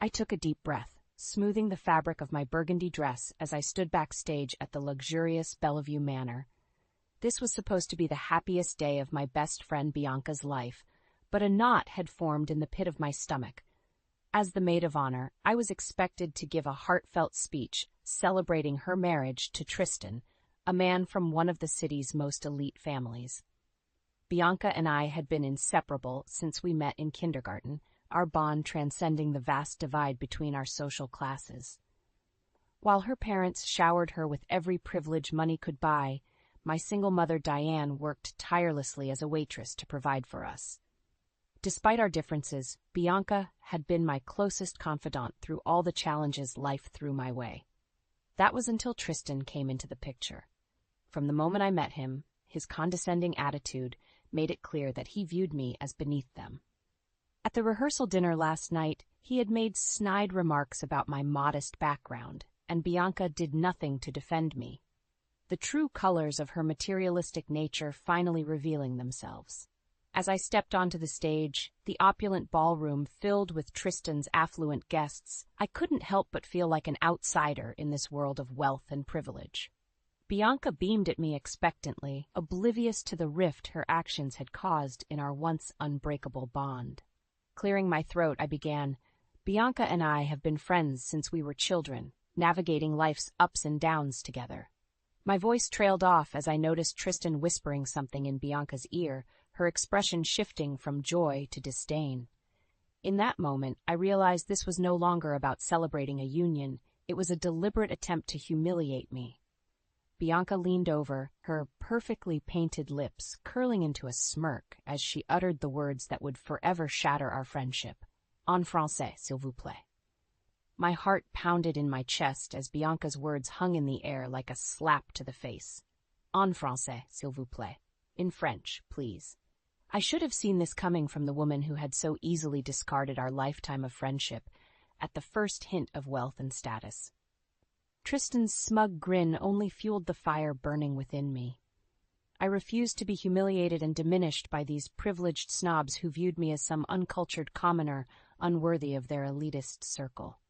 I took a deep breath, smoothing the fabric of my burgundy dress as I stood backstage at the luxurious Bellevue Manor. This was supposed to be the happiest day of my best friend Bianca's life, but a knot had formed in the pit of my stomach. As the maid of honor, I was expected to give a heartfelt speech celebrating her marriage to Tristan, a man from one of the city's most elite families. Bianca and I had been inseparable since we met in kindergarten, our bond transcending the vast divide between our social classes. While her parents showered her with every privilege money could buy, my single mother Diane worked tirelessly as a waitress to provide for us. Despite our differences, Bianca had been my closest confidant through all the challenges life threw my way. That was until Tristan came into the picture. From the moment I met him, his condescending attitude made it clear that he viewed me as beneath them. At the rehearsal dinner last night, he had made snide remarks about my modest background, and Bianca did nothing to defend me. The true colors of her materialistic nature finally revealing themselves. As I stepped onto the stage, the opulent ballroom filled with Tristan's affluent guests, I couldn't help but feel like an outsider in this world of wealth and privilege. Bianca beamed at me expectantly, oblivious to the rift her actions had caused in our once unbreakable bond. Clearing my throat, I began, "Bianca and I have been friends since we were children, navigating life's ups and downs together." My voice trailed off as I noticed Tristan whispering something in Bianca's ear, her expression shifting from joy to disdain. In that moment, I realized this was no longer about celebrating a union, it was a deliberate attempt to humiliate me. Bianca leaned over, her perfectly painted lips curling into a smirk as she uttered the words that would forever shatter our friendship. "En français, s'il vous plaît." My heart pounded in my chest as Bianca's words hung in the air like a slap to the face. "En français, s'il vous plaît." In French, please. I should have seen this coming from the woman who had so easily discarded our lifetime of friendship at the first hint of wealth and status. Tristan's smug grin only fueled the fire burning within me. I refused to be humiliated and diminished by these privileged snobs who viewed me as some uncultured commoner unworthy of their elitist circle.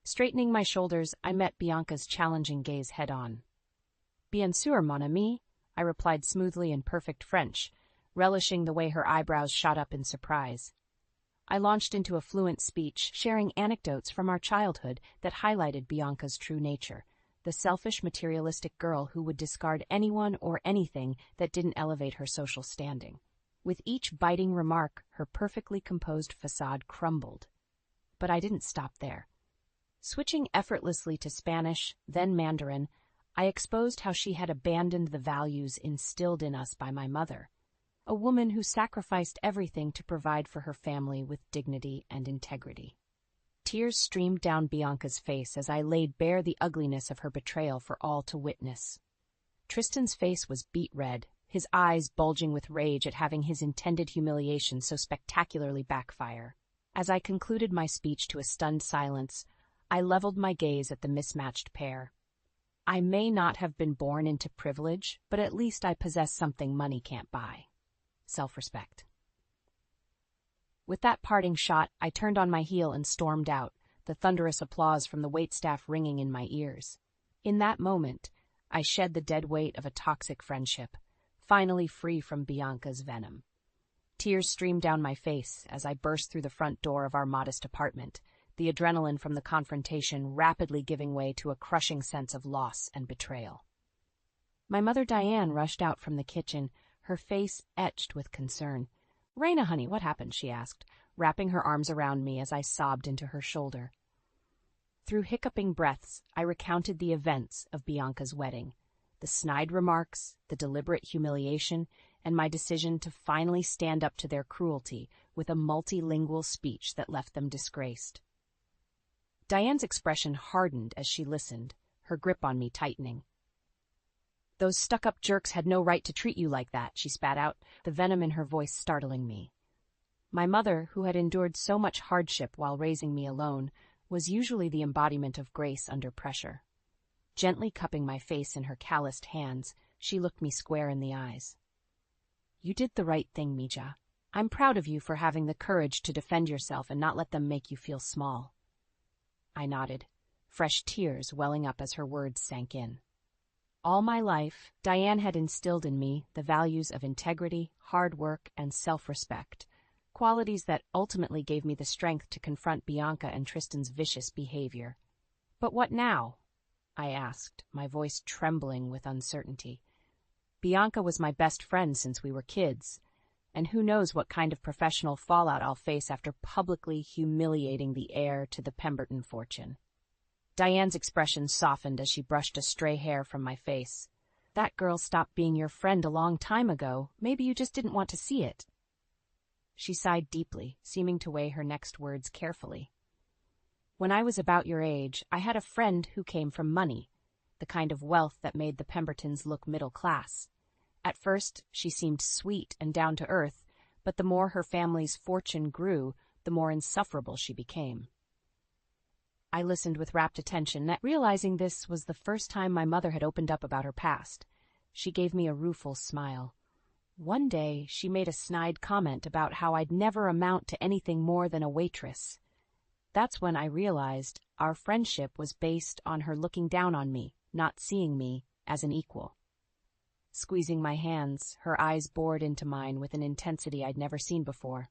Straightening my shoulders, I met Bianca's challenging gaze head-on. "Bien sûr, mon ami," I replied smoothly in perfect French, relishing the way her eyebrows shot up in surprise. I launched into a fluent speech, sharing anecdotes from our childhood that highlighted Bianca's true nature, the selfish, materialistic girl who would discard anyone or anything that didn't elevate her social standing. With each biting remark, her perfectly composed facade crumbled. But I didn't stop there. Switching effortlessly to Spanish, then Mandarin, I exposed how she had abandoned the values instilled in us by my mother, a woman who sacrificed everything to provide for her family with dignity and integrity. Tears streamed down Bianca's face as I laid bare the ugliness of her betrayal for all to witness. Tristan's face was beet red, his eyes bulging with rage at having his intended humiliation so spectacularly backfire. As I concluded my speech to a stunned silence, I leveled my gaze at the mismatched pair. I may not have been born into privilege, but at least I possess something money can't buy. Self-respect. With that parting shot, I turned on my heel and stormed out, the thunderous applause from the waitstaff ringing in my ears. In that moment, I shed the dead weight of a toxic friendship, finally free from Bianca's venom. Tears streamed down my face as I burst through the front door of our modest apartment, the adrenaline from the confrontation rapidly giving way to a crushing sense of loss and betrayal. My mother Diane rushed out from the kitchen, her face etched with concern. "Raina, honey, what happened?" she asked, wrapping her arms around me as I sobbed into her shoulder. Through hiccuping breaths, I recounted the events of Bianca's wedding, the snide remarks, the deliberate humiliation, and my decision to finally stand up to their cruelty with a multilingual speech that left them disgraced. Diane's expression hardened as she listened, her grip on me tightening. "Those stuck-up jerks had no right to treat you like that," she spat out, the venom in her voice startling me. My mother, who had endured so much hardship while raising me alone, was usually the embodiment of grace under pressure. Gently cupping my face in her calloused hands, she looked me square in the eyes. "You did the right thing, Mija. I'm proud of you for having the courage to defend yourself and not let them make you feel small." I nodded, fresh tears welling up as her words sank in. All my life, Diane had instilled in me the values of integrity, hard work, and self-respect, qualities that ultimately gave me the strength to confront Bianca and Tristan's vicious behavior. But what now? I asked, my voice trembling with uncertainty. Bianca was my best friend since we were kids, and who knows what kind of professional fallout I'll face after publicly humiliating the heir to the Pemberton fortune. Diane's expression softened as she brushed a stray hair from my face. That girl stopped being your friend a long time ago. Maybe you just didn't want to see it. She sighed deeply, seeming to weigh her next words carefully. When I was about your age, I had a friend who came from money, the kind of wealth that made the Pembertons look middle class. At first, she seemed sweet and down to earth, but the more her family's fortune grew, the more insufferable she became. I listened with rapt attention, realizing this was the first time my mother had opened up about her past. She gave me a rueful smile. One day, she made a snide comment about how I'd never amount to anything more than a waitress. That's when I realized our friendship was based on her looking down on me, not seeing me as an equal. Squeezing my hands, her eyes bored into mine with an intensity I'd never seen before.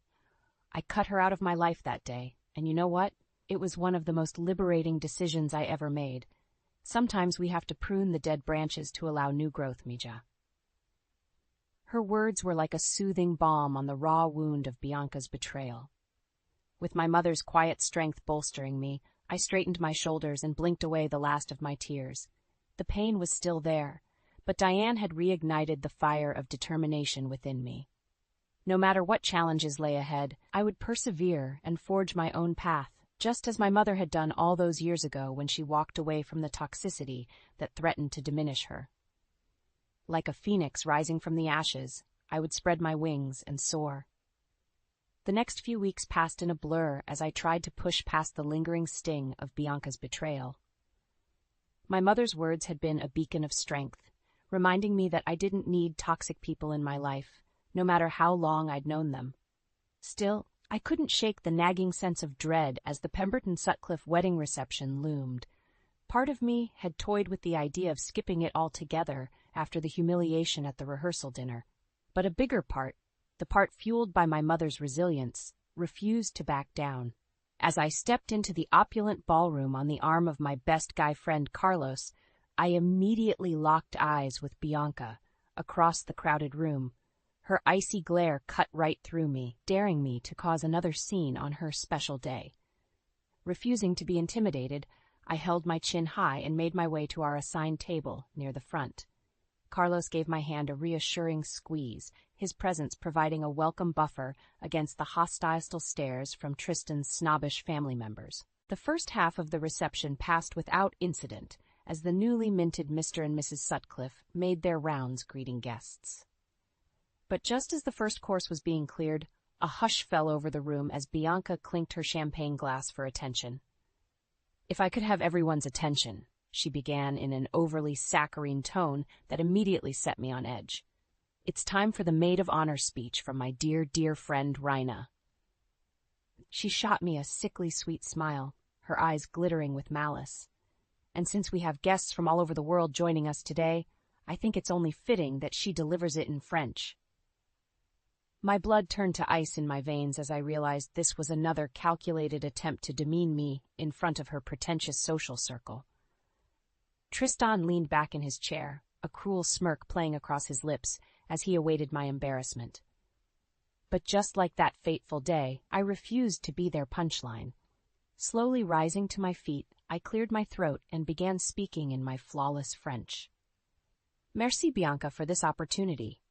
I cut her out of my life that day, and you know what? It was one of the most liberating decisions I ever made. Sometimes we have to prune the dead branches to allow new growth, Mija. Her words were like a soothing balm on the raw wound of Bianca's betrayal. With my mother's quiet strength bolstering me, I straightened my shoulders and blinked away the last of my tears. The pain was still there, but Diane had reignited the fire of determination within me. No matter what challenges lay ahead, I would persevere and forge my own path, just as my mother had done all those years ago when she walked away from the toxicity that threatened to diminish her. Like a phoenix rising from the ashes, I would spread my wings and soar. The next few weeks passed in a blur as I tried to push past the lingering sting of Bianca's betrayal. My mother's words had been a beacon of strength, reminding me that I didn't need toxic people in my life, no matter how long I'd known them. Still, I couldn't shake the nagging sense of dread as the Pemberton-Sutcliffe wedding reception loomed. Part of me had toyed with the idea of skipping it altogether after the humiliation at the rehearsal dinner. But a bigger part, the part fueled by my mother's resilience, refused to back down. As I stepped into the opulent ballroom on the arm of my best guy friend Carlos, I immediately locked eyes with Bianca, across the crowded room. Her icy glare cut right through me, daring me to cause another scene on her special day. Refusing to be intimidated, I held my chin high and made my way to our assigned table near the front. Carlos gave my hand a reassuring squeeze, his presence providing a welcome buffer against the hostile stares from Tristan's snobbish family members. The first half of the reception passed without incident, as the newly minted Mr. and Mrs. Sutcliffe made their rounds greeting guests. But just as the first course was being cleared, a hush fell over the room as Bianca clinked her champagne glass for attention. "If I could have everyone's attention," she began in an overly saccharine tone that immediately set me on edge. "It's time for the Maid of Honor speech from my dear, dear friend Rhina." She shot me a sickly sweet smile, her eyes glittering with malice. "And since we have guests from all over the world joining us today, I think it's only fitting that she delivers it in French." My blood turned to ice in my veins as I realized this was another calculated attempt to demean me in front of her pretentious social circle. Tristan leaned back in his chair, a cruel smirk playing across his lips as he awaited my embarrassment. But just like that fateful day, I refused to be their punchline. Slowly rising to my feet, I cleared my throat and began speaking in my flawless French. "Merci, Bianca, for this opportunity."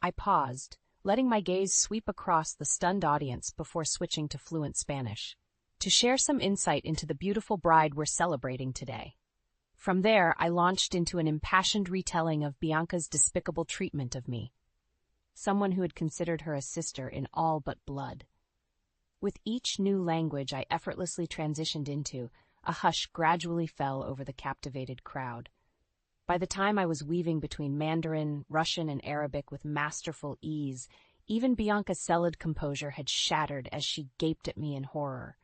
I paused, letting my gaze sweep across the stunned audience before switching to fluent Spanish, "to share some insight into the beautiful bride we're celebrating today." From there, I launched into an impassioned retelling of Bianca's despicable treatment of me, someone who had considered her a sister in all but blood. With each new language I effortlessly transitioned into, a hush gradually fell over the captivated crowd. By the time I was weaving between Mandarin, Russian, and Arabic with masterful ease, even Bianca's cellured composure had shattered as she gaped at me in horror.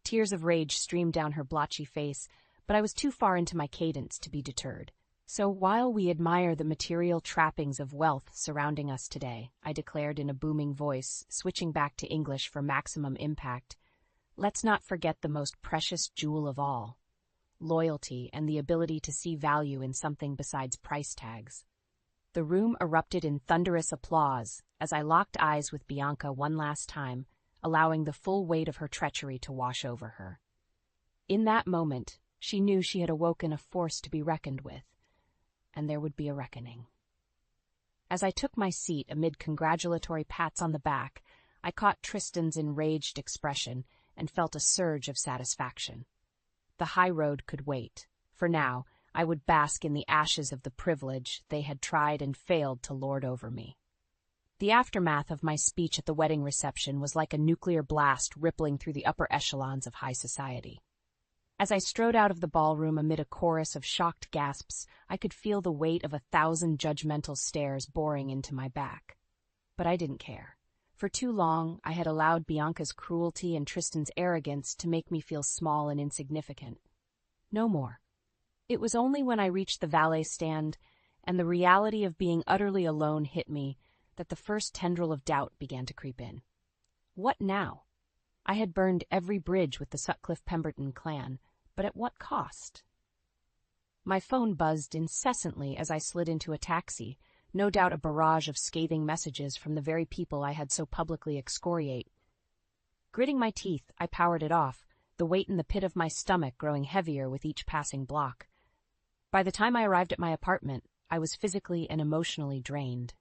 Tears of rage streamed down her blotchy face, but I was too far into my cadence to be deterred. So while we admire the material trappings of wealth surrounding us today, I declared in a booming voice, switching back to English for maximum impact, let's not forget the most precious jewel of all: loyalty and the ability to see value in something besides price tags. The room erupted in thunderous applause as I locked eyes with Bianca one last time, allowing the full weight of her treachery to wash over her. In that moment, she knew she had awoken a force to be reckoned with, and there would be a reckoning. As I took my seat amid congratulatory pats on the back, I caught Tristan's enraged expression and felt a surge of satisfaction. The high road could wait. For now, I would bask in the ashes of the privilege they had tried and failed to lord over me. The aftermath of my speech at the wedding reception was like a nuclear blast rippling through the upper echelons of high society. As I strode out of the ballroom amid a chorus of shocked gasps, I could feel the weight of 1,000 judgmental stares boring into my back. But I didn't care. For too long, I had allowed Bianca's cruelty and Tristan's arrogance to make me feel small and insignificant. No more. It was only when I reached the valet stand and the reality of being utterly alone hit me that the first tendril of doubt began to creep in. What now? I had burned every bridge with the Sutcliffe-Pemberton clan, but at what cost? My phone buzzed incessantly as I slid into a taxi, no doubt a barrage of scathing messages from the very people I had so publicly excoriate. Gritting my teeth, I powered it off, the weight in the pit of my stomach growing heavier with each passing block. By the time I arrived at my apartment, I was physically and emotionally drained.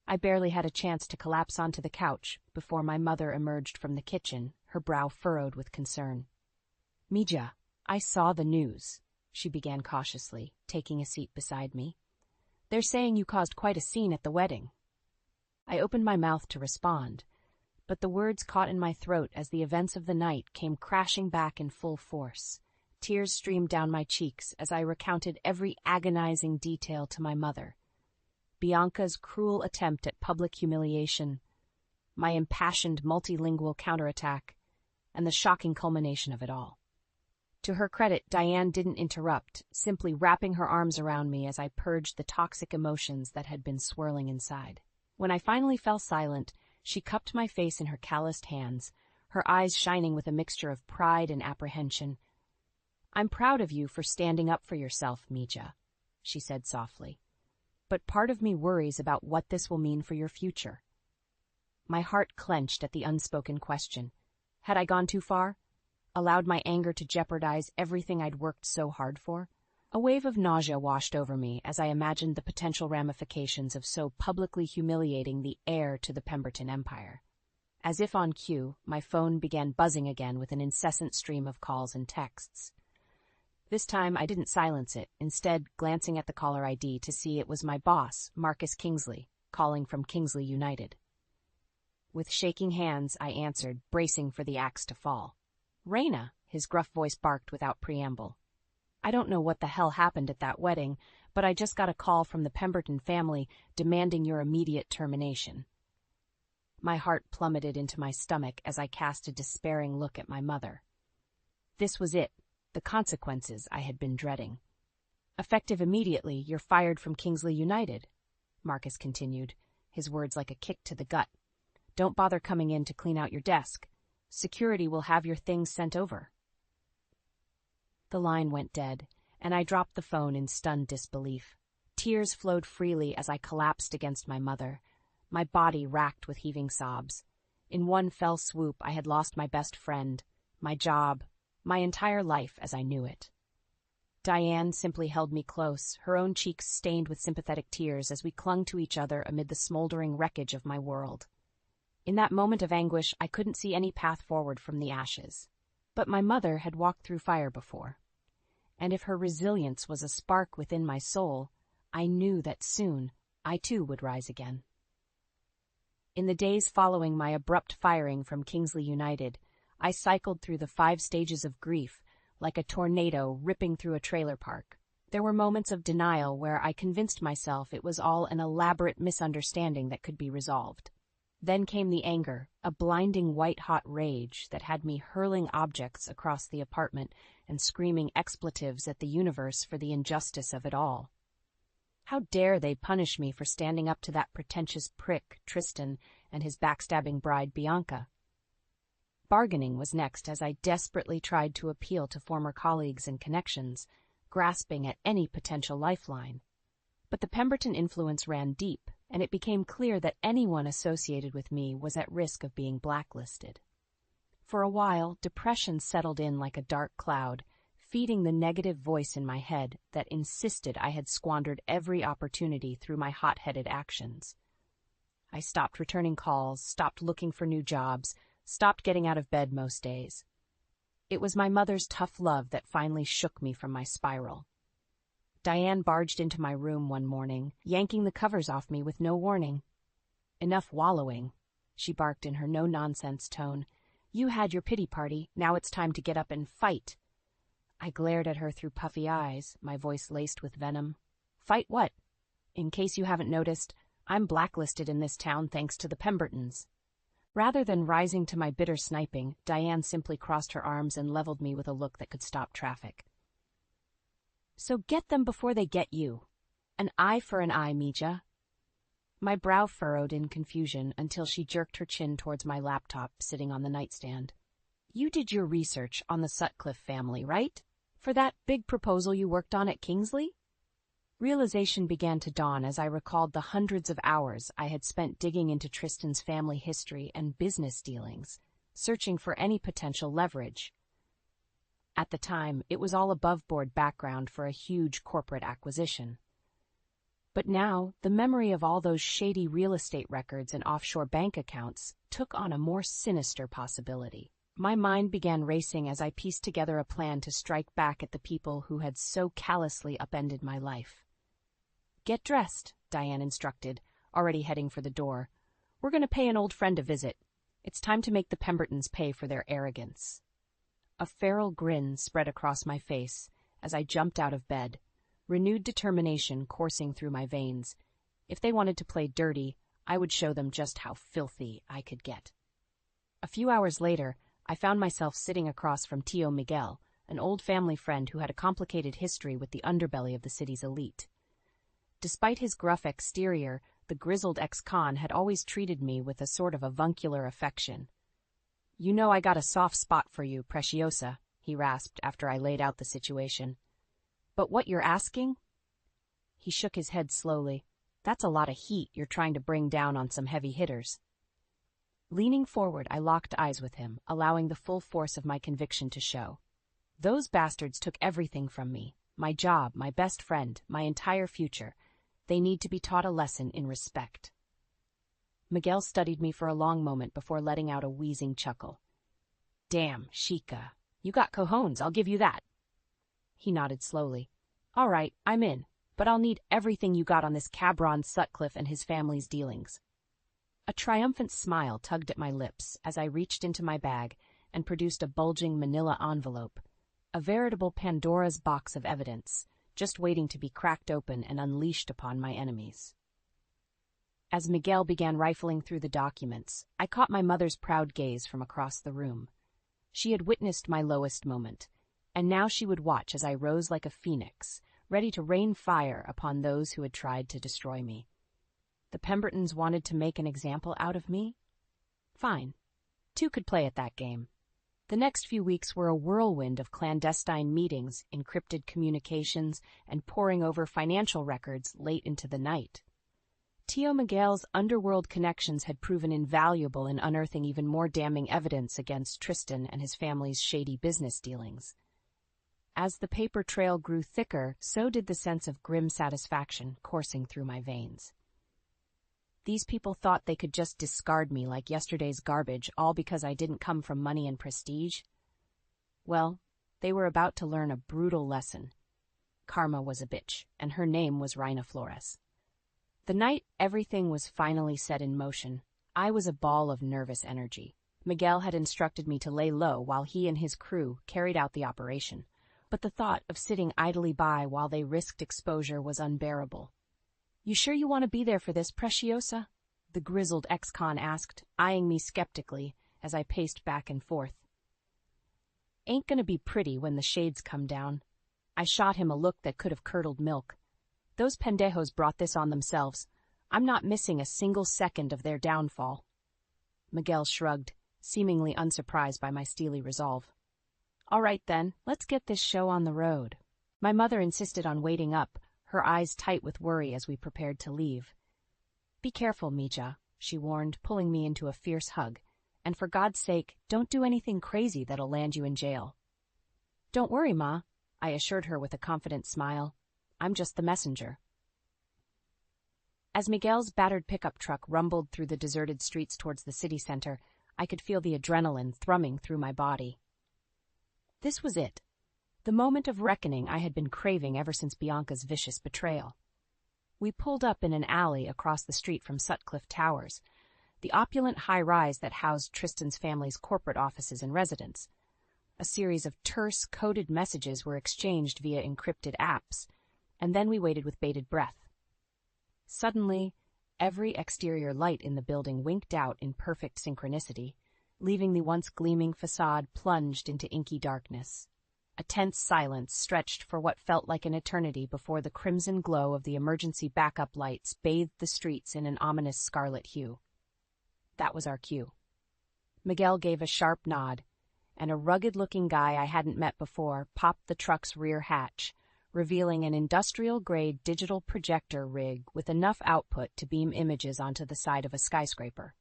I barely had a chance to collapse onto the couch before my mother emerged from the kitchen, her brow furrowed with concern. "Mija, I saw the news," she began cautiously, taking a seat beside me. "They're saying you caused quite a scene at the wedding." I opened my mouth to respond, but the words caught in my throat as the events of the night came crashing back in full force. Tears streamed down my cheeks as I recounted every agonizing detail to my mother. Bianca's cruel attempt at public humiliation, my impassioned multilingual counterattack, and the shocking culmination of it all. To her credit, Diane didn't interrupt, simply wrapping her arms around me as I purged the toxic emotions that had been swirling inside. When I finally fell silent, she cupped my face in her calloused hands, her eyes shining with a mixture of pride and apprehension. "I'm proud of you for standing up for yourself, Mija," she said softly. "But part of me worries about what this will mean for your future." My heart clenched at the unspoken question. Had I gone too far? Allowed my anger to jeopardize everything I'd worked so hard for? A wave of nausea washed over me as I imagined the potential ramifications of so publicly humiliating the heir to the Pemberton Empire. As if on cue, my phone began buzzing again with an incessant stream of calls and texts. This time I didn't silence it, instead glancing at the caller ID to see it was my boss, Marcus Kingsley, calling from Kingsley United. With shaking hands, I answered, bracing for the axe to fall. "Raina," his gruff voice barked without preamble. "I don't know what the hell happened at that wedding, but I just got a call from the Pemberton family demanding your immediate termination." My heart plummeted into my stomach as I cast a despairing look at my mother. This was it. The consequences I had been dreading. "Effective immediately, you're fired from Kingsley United," Marcus continued, his words like a kick to the gut. "Don't bother coming in to clean out your desk. Security will have your things sent over." The line went dead, and I dropped the phone in stunned disbelief. Tears flowed freely as I collapsed against my mother, my body racked with heaving sobs. In one fell swoop, I had lost my best friend, my job, my entire life as I knew it. Diane simply held me close, her own cheeks stained with sympathetic tears as we clung to each other amid the smoldering wreckage of my world. In that moment of anguish, I couldn't see any path forward from the ashes. But my mother had walked through fire before, and if her resilience was a spark within my soul, I knew that soon I too would rise again. In the days following my abrupt firing from Kingsley United, I cycled through the 5 stages of grief, like a tornado ripping through a trailer park. There were moments of denial where I convinced myself it was all an elaborate misunderstanding that could be resolved. Then came the anger, a blinding white-hot rage that had me hurling objects across the apartment and screaming expletives at the universe for the injustice of it all. How dare they punish me for standing up to that pretentious prick, Tristan, and his backstabbing bride, Bianca? Bargaining was next as I desperately tried to appeal to former colleagues and connections, grasping at any potential lifeline. But the Pemberton influence ran deep, and it became clear that anyone associated with me was at risk of being blacklisted. For a while, depression settled in like a dark cloud, feeding the negative voice in my head that insisted I had squandered every opportunity through my hot-headed actions. I stopped returning calls, stopped looking for new jobs, stopped getting out of bed most days. It was my mother's tough love that finally shook me from my spiral. Diane barged into my room one morning, yanking the covers off me with no warning. "Enough wallowing," she barked in her no-nonsense tone. "You had your pity party, now it's time to get up and fight." I glared at her through puffy eyes, my voice laced with venom. "Fight what? In case you haven't noticed, I'm blacklisted in this town thanks to the Pembertons." Rather than rising to my bitter sniping, Diane simply crossed her arms and leveled me with a look that could stop traffic. "So get them before they get you. An eye for an eye, Mija." My brow furrowed in confusion until she jerked her chin towards my laptop sitting on the nightstand. "You did your research on the Sutcliffe family, right? For that big proposal you worked on at Kingsley?" Realization began to dawn as I recalled the hundreds of hours I had spent digging into Tristan's family history and business dealings, searching for any potential leverage. At the time, it was all above-board background for a huge corporate acquisition. But now, the memory of all those shady real estate records and offshore bank accounts took on a more sinister possibility. My mind began racing as I pieced together a plan to strike back at the people who had so callously upended my life. "Get dressed," Diane instructed, already heading for the door. "We're going to pay an old friend a visit. It's time to make the Pembertons pay for their arrogance." A feral grin spread across my face as I jumped out of bed, renewed determination coursing through my veins. If they wanted to play dirty, I would show them just how filthy I could get. A few hours later, I found myself sitting across from Tio Miguel, an old family friend who had a complicated history with the underbelly of the city's elite. Despite his gruff exterior, the grizzled ex-con had always treated me with a sort of avuncular affection. "You know I got a soft spot for you, Preciosa," he rasped after I laid out the situation. "But what you're asking?" He shook his head slowly. "That's a lot of heat you're trying to bring down on some heavy hitters." Leaning forward, I locked eyes with him, allowing the full force of my conviction to show. "Those bastards took everything from me. My job, my best friend, my entire future. They need to be taught a lesson in respect." Miguel studied me for a long moment before letting out a wheezing chuckle. "Damn, Chica. You got cojones, I'll give you that." He nodded slowly. "All right, I'm in, but I'll need everything you got on this cabron Sutcliffe and his family's dealings." A triumphant smile tugged at my lips as I reached into my bag and produced a bulging manila envelope, a veritable Pandora's box of evidence, just waiting to be cracked open and unleashed upon my enemies. As Miguel began rifling through the documents, I caught my mother's proud gaze from across the room. She had witnessed my lowest moment, and now she would watch as I rose like a phoenix, ready to rain fire upon those who had tried to destroy me. The Pembertons wanted to make an example out of me? Fine. Two could play at that game. The next few weeks were a whirlwind of clandestine meetings, encrypted communications, and poring over financial records late into the night. Tio Miguel's underworld connections had proven invaluable in unearthing even more damning evidence against Tristan and his family's shady business dealings. As the paper trail grew thicker, so did the sense of grim satisfaction coursing through my veins. These people thought they could just discard me like yesterday's garbage, all because I didn't come from money and prestige. Well, they were about to learn a brutal lesson. Karma was a bitch, and her name was Reina Flores. The night everything was finally set in motion, I was a ball of nervous energy. Miguel had instructed me to lay low while he and his crew carried out the operation, but the thought of sitting idly by while they risked exposure was unbearable. "You sure you want to be there for this, Preciosa?" the grizzled ex-con asked, eyeing me skeptically as I paced back and forth. Ain't gonna be pretty when the shades come down. I shot him a look that could have curdled milk. Those pendejos brought this on themselves. I'm not missing a single second of their downfall. Miguel shrugged, seemingly unsurprised by my steely resolve. All right then, let's get this show on the road. My mother insisted on waiting up, her eyes tight with worry as we prepared to leave. Be careful, Mija, she warned, pulling me into a fierce hug. And for God's sake, don't do anything crazy that'll land you in jail. Don't worry, Ma, I assured her with a confident smile. I'm just the messenger. As Miguel's battered pickup truck rumbled through the deserted streets towards the city center, I could feel the adrenaline thrumming through my body. This was it. The moment of reckoning I had been craving ever since Bianca's vicious betrayal. We pulled up in an alley across the street from Sutcliffe Towers, the opulent high-rise that housed Tristan's family's corporate offices and residence. A series of terse, coded messages were exchanged via encrypted apps, and then we waited with bated breath. Suddenly, every exterior light in the building winked out in perfect synchronicity, leaving the once gleaming facade plunged into inky darkness. A tense silence stretched for what felt like an eternity before the crimson glow of the emergency backup lights bathed the streets in an ominous scarlet hue. That was our cue. Miguel gave a sharp nod, and a rugged-looking guy I hadn't met before popped the truck's rear hatch, revealing an industrial-grade digital projector rig with enough output to beam images onto the side of a skyscraper.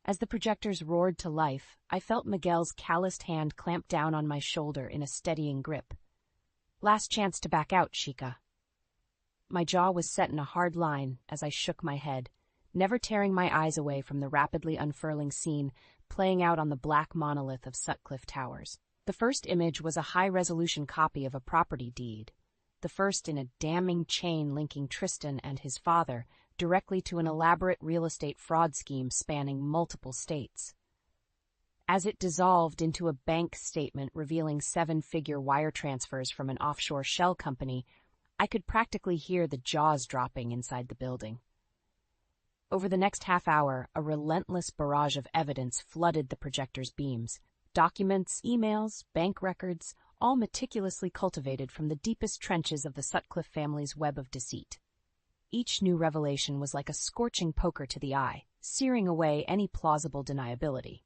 As the projectors roared to life, I felt Miguel's calloused hand clamp down on my shoulder in a steadying grip. Last chance to back out, Chica. My jaw was set in a hard line as I shook my head, never tearing my eyes away from the rapidly unfurling scene playing out on the black monolith of Sutcliffe Towers. The first image was a high-resolution copy of a property deed, the first in a damning chain linking Tristan and his father directly to an elaborate real estate fraud scheme spanning multiple states. As it dissolved into a bank statement revealing 7-figure wire transfers from an offshore shell company, I could practically hear the jaws dropping inside the building. Over the next half hour, a relentless barrage of evidence flooded the projector's beams. Documents, emails, bank records, all meticulously cultivated from the deepest trenches of the Sutcliffe family's web of deceit. Each new revelation was like a scorching poker to the eye, searing away any plausible deniability.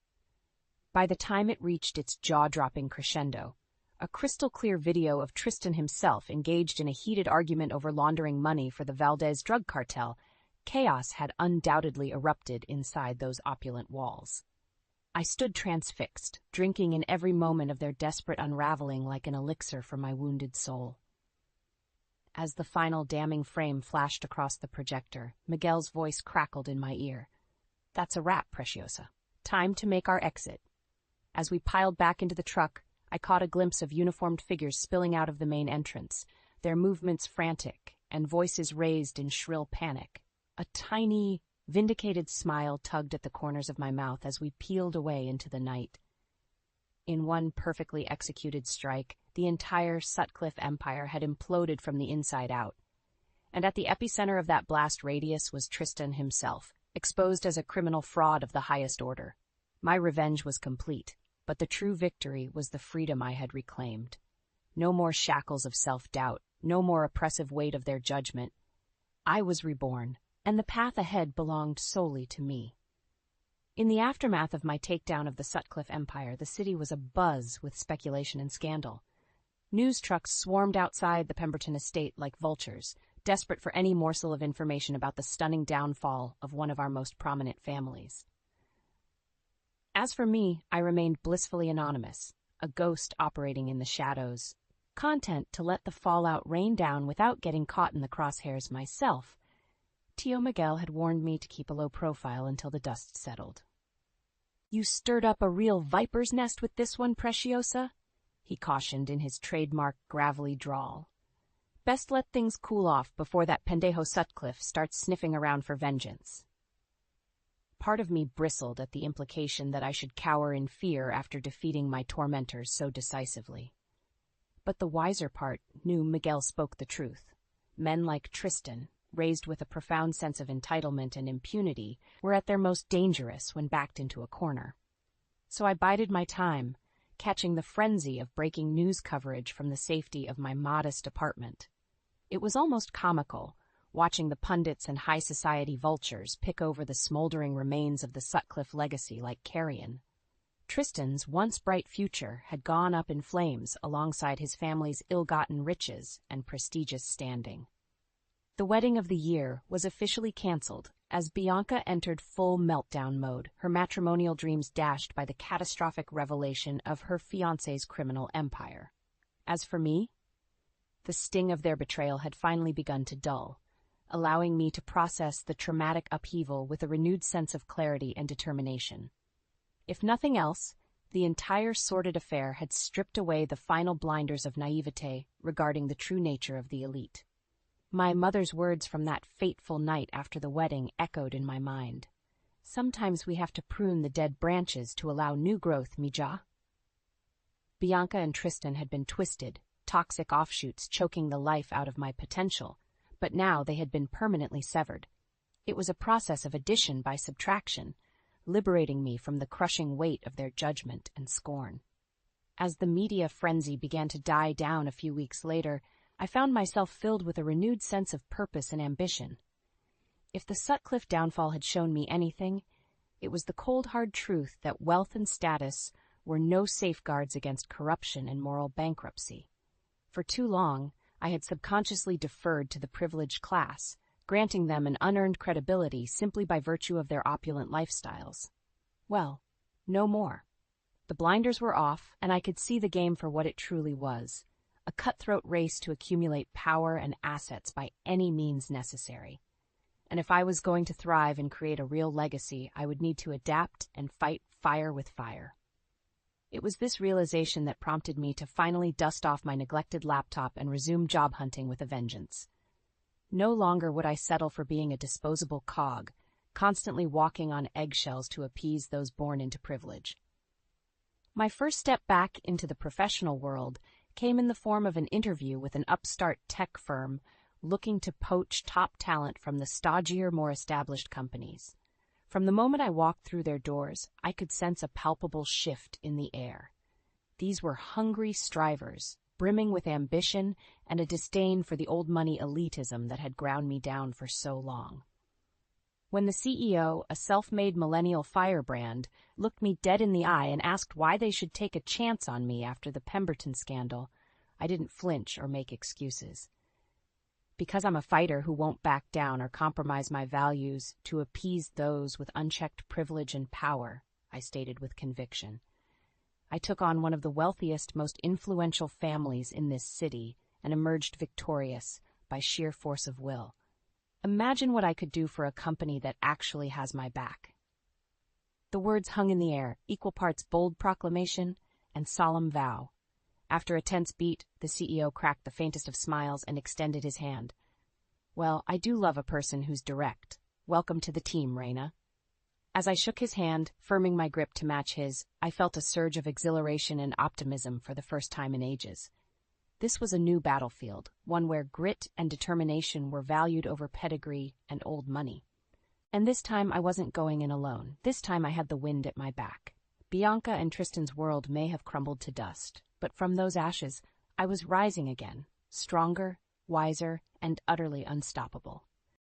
By the time it reached its jaw-dropping crescendo, a crystal-clear video of Tristan himself engaged in a heated argument over laundering money for the Valdez drug cartel, chaos had undoubtedly erupted inside those opulent walls. I stood transfixed, drinking in every moment of their desperate unraveling like an elixir for my wounded soul. As the final damning frame flashed across the projector, Miguel's voice crackled in my ear. That's a wrap, Preciosa. Time to make our exit. As we piled back into the truck, I caught a glimpse of uniformed figures spilling out of the main entrance, their movements frantic and voices raised in shrill panic. A tiny, vindicated smile tugged at the corners of my mouth as we peeled away into the night. In one perfectly executed strike, the entire Sutcliffe empire had imploded from the inside out. And at the epicenter of that blast radius was Tristan himself, exposed as a criminal fraud of the highest order. My revenge was complete, but the true victory was the freedom I had reclaimed. No more shackles of self-doubt, no more oppressive weight of their judgment. I was reborn, and the path ahead belonged solely to me. In the aftermath of my takedown of the Sutcliffe empire, the city was abuzz with speculation and scandal. News trucks swarmed outside the Pemberton estate like vultures, desperate for any morsel of information about the stunning downfall of one of our most prominent families. As for me, I remained blissfully anonymous, a ghost operating in the shadows, content to let the fallout rain down without getting caught in the crosshairs myself. Tio Miguel had warned me to keep a low profile until the dust settled. "You stirred up a real viper's nest with this one, Preciosa," he cautioned in his trademark gravelly drawl. "Best let things cool off before that pendejo Sutcliffe starts sniffing around for vengeance." Part of me bristled at the implication that I should cower in fear after defeating my tormentors so decisively. But the wiser part knew Miguel spoke the truth. Men like Tristan, raised with a profound sense of entitlement and impunity, were at their most dangerous when backed into a corner. So I bided my time, catching the frenzy of breaking news coverage from the safety of my modest apartment. It was almost comical, watching the pundits and high society vultures pick over the smoldering remains of the Sutcliffe legacy like carrion. Tristan's once bright future had gone up in flames alongside his family's ill-gotten riches and prestigious standing. The wedding of the year was officially cancelled as Bianca entered full meltdown mode, her matrimonial dreams dashed by the catastrophic revelation of her fiancé's criminal empire. As for me, the sting of their betrayal had finally begun to dull, allowing me to process the traumatic upheaval with a renewed sense of clarity and determination. If nothing else, the entire sordid affair had stripped away the final blinders of naivete regarding the true nature of the elite. My mother's words from that fateful night after the wedding echoed in my mind. Sometimes we have to prune the dead branches to allow new growth, mija. Bianca and Tristan had been twisted, toxic offshoots choking the life out of my potential, but now they had been permanently severed. It was a process of addition by subtraction, liberating me from the crushing weight of their judgment and scorn. As the media frenzy began to die down a few weeks later, I found myself filled with a renewed sense of purpose and ambition. If the Sutcliffe downfall had shown me anything, it was the cold hard truth that wealth and status were no safeguards against corruption and moral bankruptcy. For too long, I had subconsciously deferred to the privileged class, granting them an unearned credibility simply by virtue of their opulent lifestyles. Well, no more. The blinders were off, and I could see the game for what it truly was, a cutthroat race to accumulate power and assets by any means necessary. And if I was going to thrive and create a real legacy, I would need to adapt and fight fire with fire. It was this realization that prompted me to finally dust off my neglected laptop and resume job hunting with a vengeance. No longer would I settle for being a disposable cog, constantly walking on eggshells to appease those born into privilege. My first step back into the professional world came in the form of an interview with an upstart tech firm looking to poach top talent from the stodgier, more established companies. From the moment I walked through their doors, I could sense a palpable shift in the air. These were hungry strivers, brimming with ambition and a disdain for the old money elitism that had ground me down for so long. When the CEO, a self-made millennial firebrand, looked me dead in the eye and asked why they should take a chance on me after the Pemberton scandal, I didn't flinch or make excuses. Because I'm a fighter who won't back down or compromise my values to appease those with unchecked privilege and power, I stated with conviction. I took on one of the wealthiest, most influential families in this city and emerged victorious by sheer force of will. Imagine what I could do for a company that actually has my back. The words hung in the air, equal parts bold proclamation and solemn vow. After a tense beat, the CEO cracked the faintest of smiles and extended his hand. Well, I do love a person who's direct. Welcome to the team, Raina. As I shook his hand, firming my grip to match his, I felt a surge of exhilaration and optimism for the first time in ages. This was a new battlefield, one where grit and determination were valued over pedigree and old money. And this time I wasn't going in alone. This time I had the wind at my back. Bianca and Tristan's world may have crumbled to dust, but from those ashes, I was rising again, stronger, wiser, and utterly unstoppable.